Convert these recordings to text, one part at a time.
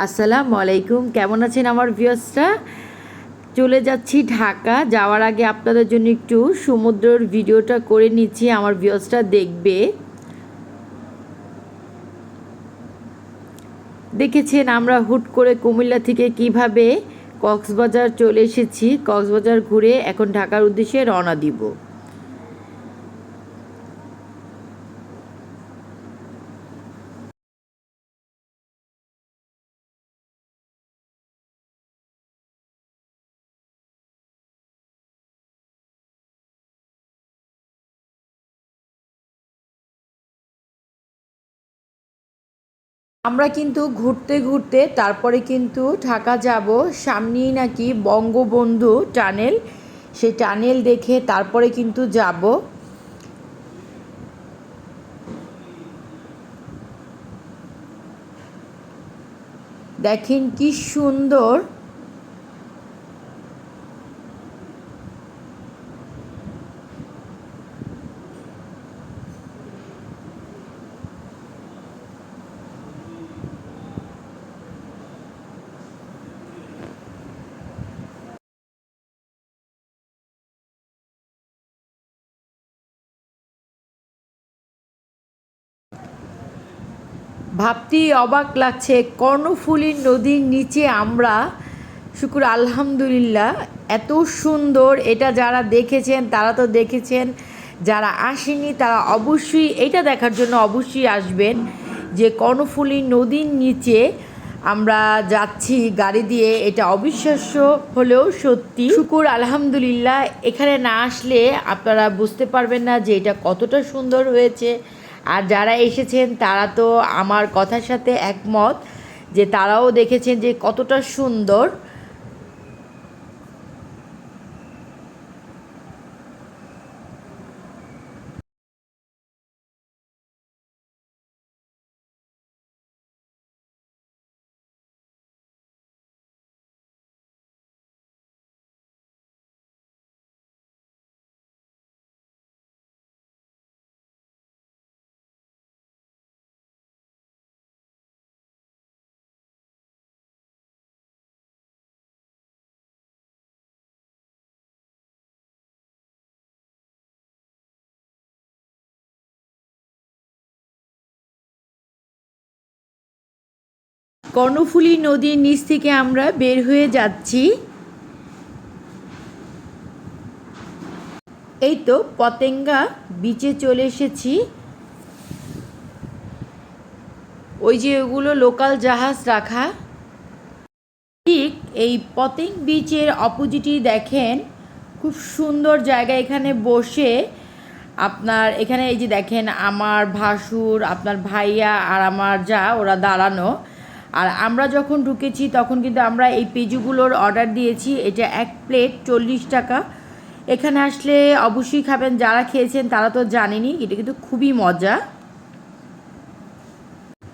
আসসালামু আলাইকুম, কেমন আছেন আমার ভিউয়ার্সরা? চলে যাচ্ছি ঢাকা। যাওয়ার আগে আপনাদের জন্য একটু সমুদ্রের ভিডিওটা করে নিচ্ছি, আমার ভিউয়ার্সরা দেখবে। দেখেছেন আমরা হুট করে কুমিল্লা থেকে কিভাবে কক্সবাজার চলে এসেছি। কক্সবাজার ঘুরে এখন ঢাকার উদ্দেশ্যে রওনা দিব। আমরা কিন্তু ঘুরতে ঘুরতে তারপরে কিন্তু ঢাকা যাব। সামনেই নাকি বঙ্গবন্ধু টানেল, সেই টানেল দেখে তারপরে কিন্তু যাব। দেখেন কি সুন্দর। ভাবতেই অবাক লাগছে, কর্ণফুলী নদীর নিচে আমরা। শুকুর আলহামদুলিল্লাহ, এত সুন্দর। এটা যারা দেখেছেন তারা তো দেখেছেন, যারা আসেনি তারা অবশ্যই এটা দেখার জন্য অবশ্যই আসবেন যে কর্ণফুলী নদীর নিচে আমরা যাচ্ছি গাড়ি দিয়ে। এটা অবিশ্বাস্য হলেও সত্যি। শুকুর আলহামদুলিল্লাহ, এখানে না আসলে আপনারা বুঝতে পারবেন না যে এটা কতটা সুন্দর হয়েছে। আর যারা এসেছেন তারা তো আমার কথার সাথে একমত যে তারাও দেখেছেন যে কতটা সুন্দর। কর্ণফুলী নদীর নিচ থেকে আমরা বের হয়ে যাচ্ছি। এই তো পতেঙ্গা বিচে চলে এসেছি। ওই যে ওগুলো লোকাল জাহাজ রাখা। ঠিক এই পতেং বিচের অপোজিটই দেখেন খুব সুন্দর জায়গা। এখানে বসে আপনার এখানে এই যে দেখেন আমার ভাসুর, আপনার ভাইয়া আর আমার যা ওরা দাঁড়ানো। আর আমরা যখন ঢুকেছি তখন কিন্তু আমরা এই পেজুগুলোর অর্ডার দিয়েছি। এটা 1 প্লেট 40 টাকা। এখানে আসলে অবশ্যই খাবেন, যারা খেয়েছেন তারা তো জানেনই, এটা কিন্তু খুবই মজা।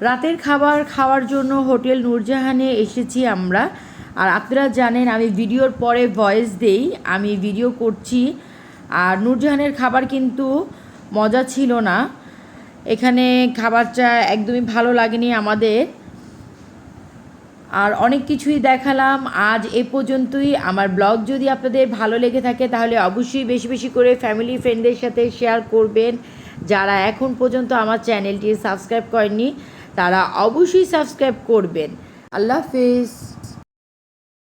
রাতের খাবার খাওয়ার জন্য হোটেল নূরজাহানে এসেছি আমরা। আর আপনারা জানেন আমি ভিডিওর পরে ভয়েস দেই, আমি ভিডিও করছি। আর নূরজাহানের খাবার কিন্তু মজা ছিল না, এখানে খাবারটা একদমই ভালো লাগেনি আমাদের। আর অনেক কিছুই দেখালাম। আজ এ পর্যন্তই। আমার ব্লগ যদি আপনাদের ভালো লেগে থাকে তাহলে অবশ্যই বেশি বেশি করে ফ্যামিলি ফ্রেন্ডদের সাথে শেয়ার করবেন। যারা এখন পর্যন্ত আমার চ্যানেলটি সাবস্ক্রাইব করেননি তারা অবশ্যই সাবস্ক্রাইব করবেন। আল্লাহ হাফেজ।